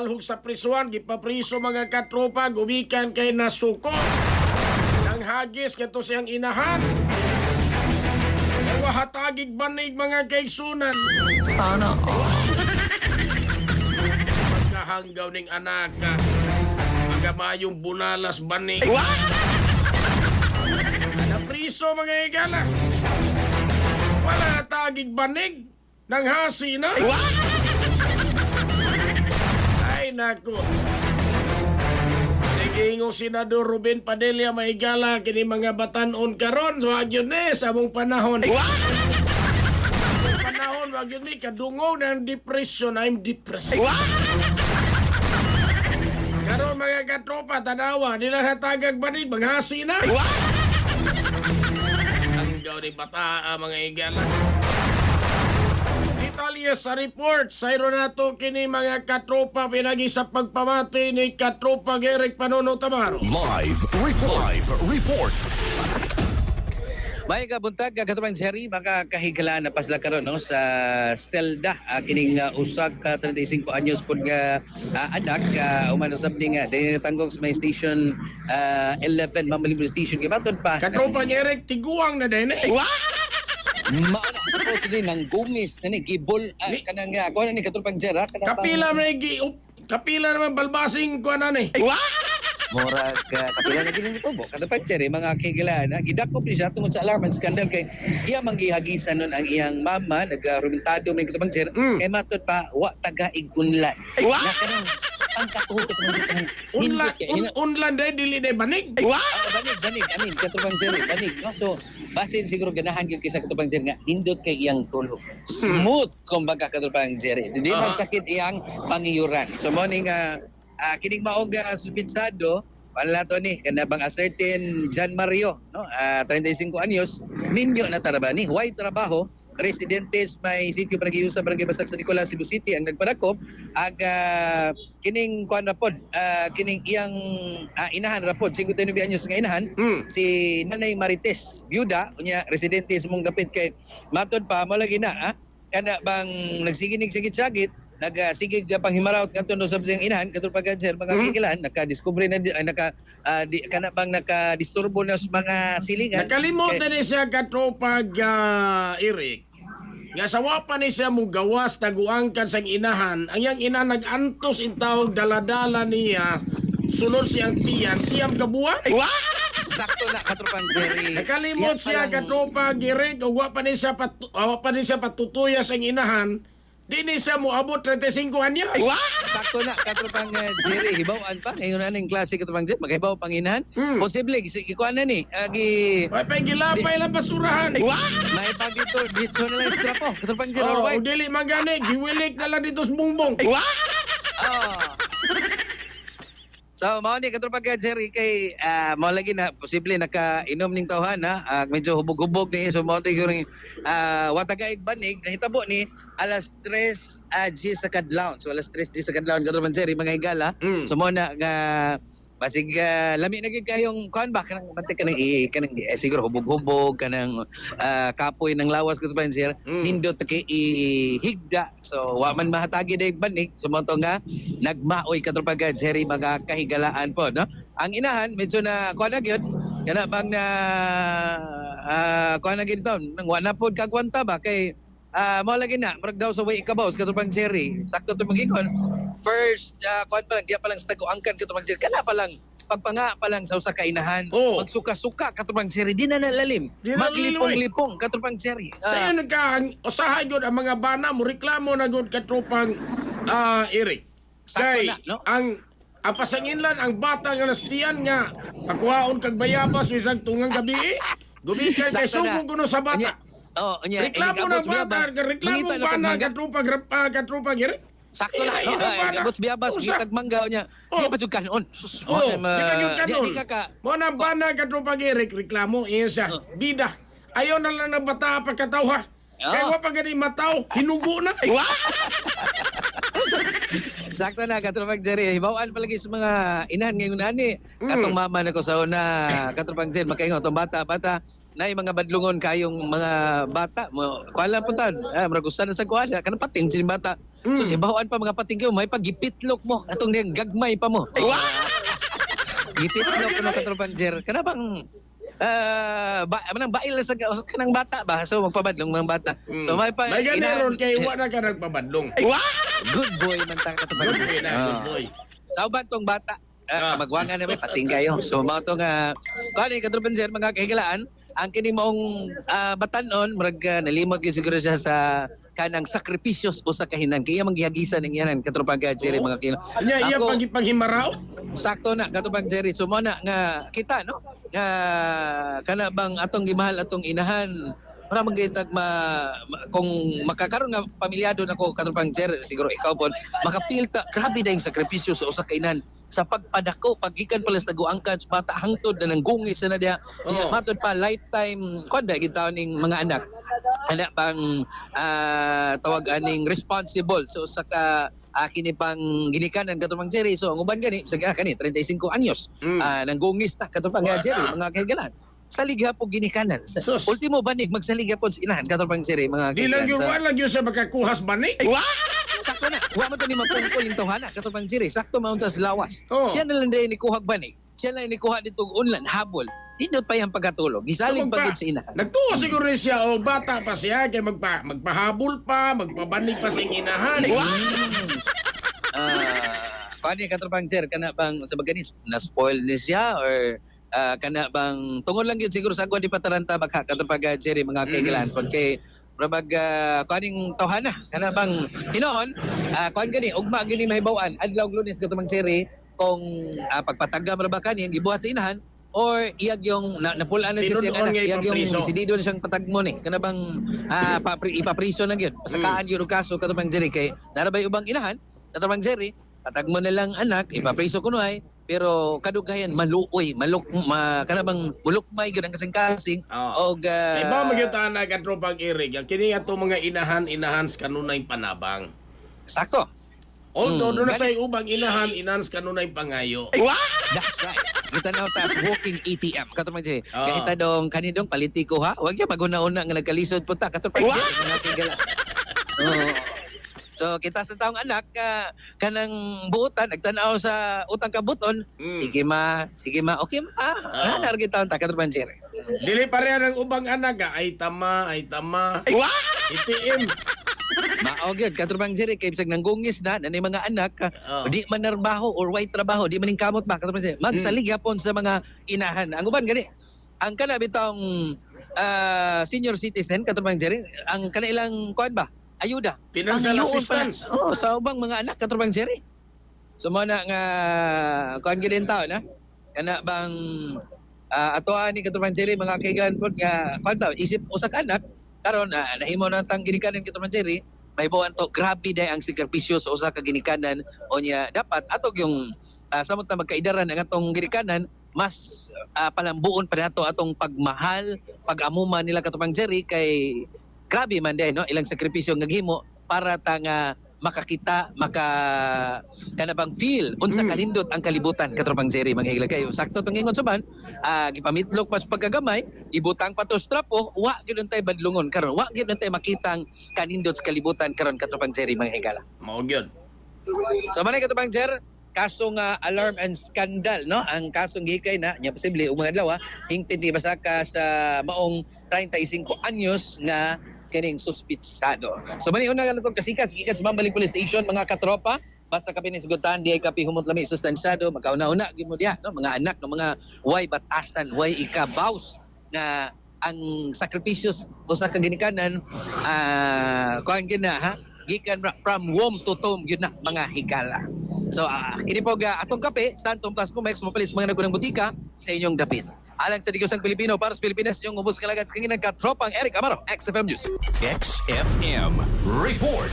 gibalhog sa prisuan, gipapriso mga katropa, gumikan kay nasuko. Nang hagis kato siyang inahan. Wahatagig banig mga kaigsunan. Sana all. Magkahanggaw ning anak ka. Magamayong bunalas banig. Napriso mga igala. Wala tagig banig. Nang hasi na. Ay nako. Nagingong Senador Ruben Padilla maigala kini mga batanon karon wag yun sa among panahon. Panahon wag yun kadungog ng depression. I'm depressed. Karon mga katropa tanawa nila hatagag banig manghasi na. Ang gaw ni bata mga igala. Detalye sa report, sayro nato kini mga katropa pinagi sa pagpamati ni katropa Eric Panono Tamaro. Live report. May kabuntag katubang Jerry makakahigalaan na pasla karon no sa selda kining usak ka 35 anyos pud nga anak umano sabni nga dinhi tanggong sa may station 11 Mamalim Station kay baton pa Katropa ni Eric tiguang na din eh. mauna suppose din nang gungis nani gibol kanang ako na ni katubang Jerry Kapila kapila naman balbasing ko na ni. Murag kapila na gini tubo kada pagtsere mga kigilan gidakop ni siya tungod sa alarm and scandal kay iya manggihagisan nun ang iyang mama nagarumentado man katubang sir kay matud pa wa taga igunlan na kanang ang katuhog katubang sir Unlan day dili day banig. banig amin katubang sir banig no so basin siguro ganahan gyud kaysa katubang sir nga hindot kay iyang tulog smooth kumbaga katubang sir di man sakit iyang pangiyuran so morning kining maog suspensado wala to ni kanabang a certain John Mario no 35 anyos minyo na tarabani why trabaho residentes may sitio Barangay Barangay Basak sa Nicolas Cebu City ang nagpadakop kining kuan rapod kining iyang inahan rapod 59 anyos nga inahan si Nanay Marites byuda unya residente sa mong gapit kay matod pa mo lagi na kana bang nagsiginig sagit-sagit nagsigig panghimarawt kadto no sa siyang inahan kadto pag sir mga kikilan nakadiscover na kana bang nakadisturbo na sa mga silingan Nakalimutan ni siya katropa Eric. Nga sawa pa ni siya mo gawas taguangkan sang inahan. Ang yang ina nag-antos intawag daladala niya. Sunod siyang tiyan. Siyang kabuan. sakto na katropang Jerry Nakalimot siya katropa Eric. Wa pa ni siya patutuya sang inahan. Di ni siya mo abot 35 anyos. sakto na katropang Jerry hibawan pa ngayon na ning klase katropang Jerry maghibaw panginahan posible ikuan na ni May pagilapay lang basurahan. may pagito dito na lang strapo katropang Jerry Oh, alright dili magani. Giwilik na lang dito sa bungbong. So, mao ni katropang Jerry kay mao lagi na posible nakainom ning tawhana medyo hubog-hubog ni so mao tiguro watagaig banig nahitabo ni alas 3 G sa kadlawon so alas 3 G sa kadlawon katropang Jerry mga higala so mao na nga basig lami na gid kayong kuan ba kanang mantik kanang siguro hubog-hubog kanang kapoy ng lawas katropang Jerry nindot kay higda so wa man mahatagi day banig so mao to nga nagmaoy katropang Jerry mga kahigalaan po no ang inahan medyo na kuan na gyud kana bang na kuan na gyud to nang wala pod kagwanta ba kay mao lagi na murag daw sa way ikabaw katropang Jerry sakto to magigon first kuan pa lang diya pa lang sa taguangkan katropang Jerry kana pa lang pagpanga pa lang sa usa ka inahan magsuka-suka katropang Jerry di na nalalim maglipong-lipong katropang Jerry Sa'yo usahay gud ang mga bana mo reklamo na gud katropang Eric. sakto na no ang pasanginlan ang bata nga nastiyan nga pakuhaon kag bayabas bisag tungang gabi gumikan kay Sakto na. sugo kuno sa bata. Reklamo na bata, reklamo bana katropang Eric. sakto na no abot biyabas gitag mangga nya di pa jud kanon di ka mo na bana katropang Eric reklamo iya bida ayaw na lang na bata pagkatawha kaya wa pa gani mataw hinugo na. sakto na katropang Jerry hibawaan palagi sa mga inahan ngayon ani katong mama nako sa una katropang Jerry makaingon tong bata na mga badlungon kayong mga bata mo kuala po tan murag usa na sa kuala kanang pating sila bata so sibawaan pa mga pating kayo may pagipitlok mo atong niyang gagmay pa mo gipitlok no katropang Jer kana bang manang bail sa kanang bata ba so magpabadlong mga bata so may pa May ganaron kay wa na ka nagpabadlong. good boy man ta katropang Good boy Jer na, good boy. sa uban tong bata magwangan na may pating kayo so mga tong kani katropang Jer mga kahigalaan ang kini maong batanon murag nalimot gyud siguro siya sa kanang sakripisyos o sa kahinan kaya manggihagisan ng yanan katropang Jerry mga kilo. Anya iya paghimaraw. Sakto na katubang Jerry so mo na nga kita no nga kana bang atong gimahal atong inahan para magitag kung makakaroon nga pamilyado nako katubang Jerry siguro ikaw pod makapilta grabe dayong sakripisyo sa usa ka inahan sa pagpadako pagikan pala sa taguangkan sa bata hangtod na nanggungis na diya matod pa lifetime kon ba gitaw ning mga anak ana pang tawag aning responsible so sa ka kini pang ginikanan katong Jerry so ang uban gani sa kani 35 anyos nanggungis ta katong Jerry mga kahigalan saligha po ginikanan sa Sus. ultimo banig magsaligha po sa inahan katong Jerry mga Di lang yung sa- wala yung sa makakuhas banik. sakto na wa man to ni mapungkol yung tawhana katong Jerry sakto mauntas lawas Oh. siya na lang din ni kuhag banig siya lang ni kuha dito unlan habol hindot pa yang pagkatulog gisalig pa gid sa inahan Nagtuo siguro siya o bata pa siya kay magpahabol pa, magpabanig pa sa inahan. Kani katropang Jer kana bang sa baganis na spoil ni siya or kana bang tungod lang yun siguro sa agwa di pataranta baka katropang Jer mga kaigalan kon kay Rabag kaning tawhana kana bang hinoon kuan gani ugma gini mahibaw-an adlaw Lunes katropang Jer kung pagpatagam ra ba kani gibuhat sa inahan or iyag yung napulaan na siya Tinuod siyang anak nga iyag yung ipapriso. desidido na siyang patagmo ni kana bang ipapriso na gyud pasakaan yung kaso katropang Jer kay narabay ubang inahan katropang Jer patagmo na lang anak ipapriso kunoy pero kadugayan maluoy kana bang mulukmay gyud ang kasing-kasing Oh. og Iba magyutaan na katropang Eric. Ang kini ato mga inahan sa kanunay panabang. sakto. Although doon na gani- sa ubang inahan sa kanunay pangayo. That's right. Kita na tas walking ATM. Katong Jer. Oo. Kahit dong kanidong politiko ha. Wag ya maguna-una nga nagkalisod punta katong Jer. Mga tigala. So kita sa taong anak kanang buutan nagtanaw sa utang kabuton. Sige ma. Okay ma. Nanar kita ta katong Jer. Dili pareha ng ubang anak ay tama. Itiim. Mao gyud katong Jer kay bisag nanggungis na nanay mga anak Oo. di man narbaho or white trabaho di maning kamot ba katong Jer. Magsalig yapon sa mga inahan. Ang uban gani ang kana bitong senior citizen katong Jer ang kanailang kuan ba ayuda Financial ang hiuon assistance. pala. Sa ubang mga anak katong Jer. So mo na nga kuan gyud din tao na kana bang atoan ni katong Jer mga kaigan pod nga kuan ta isip usa ka anak karon nahimo na tang ginikanan katong Jer may buwan to grabe day ang sakripisyo sa usa ka ginikanan o niya dapat atog yung samot na magkaidaran ang atong ginikanan mas palambuon pa nato atong pagmahal pag-amuma nila katong Jer kay grabe man day no ilang sakripisyo nga gihimo para ta nga makakita kanabang feel unsa kanindot ang kalibutan katropang Jer mga higla kayo sakto tong ingon suban gipamitlok pas pagkagamay ibutang patos trapo wa gyud untay badlungon karon wa gyud untay makitang kanindot sa kalibutan karon katropang Jer mga higala Mao gyud. so manay katropang Jer kaso nga alarm and scandal no ang kasong gikay na nya posible ug mga adlaw hingpit ni basaka sa maong 35 anyos nga kining suspitsado. So mani una nga natong kasikas gikan sa Bambalik Police Station mga katropa basta kapi ni sigutan di ay kapi humot lami sustansyado makauna-una gyud mo diha no mga anak no mga way batasan way ikabaws na ang sakripisyos usa ka ginikanan kuan gyud na ha gikan from womb to tomb gyud na mga higala. So kini po atong kape Santong Plus Comex mapalis mga nagkunang butika sa inyong dapit. Alang sa digosang Pilipino para sa Pilipinas yung ubos kalagat sa kanginang katropang Eric Amaro, XFM News. XFM Report.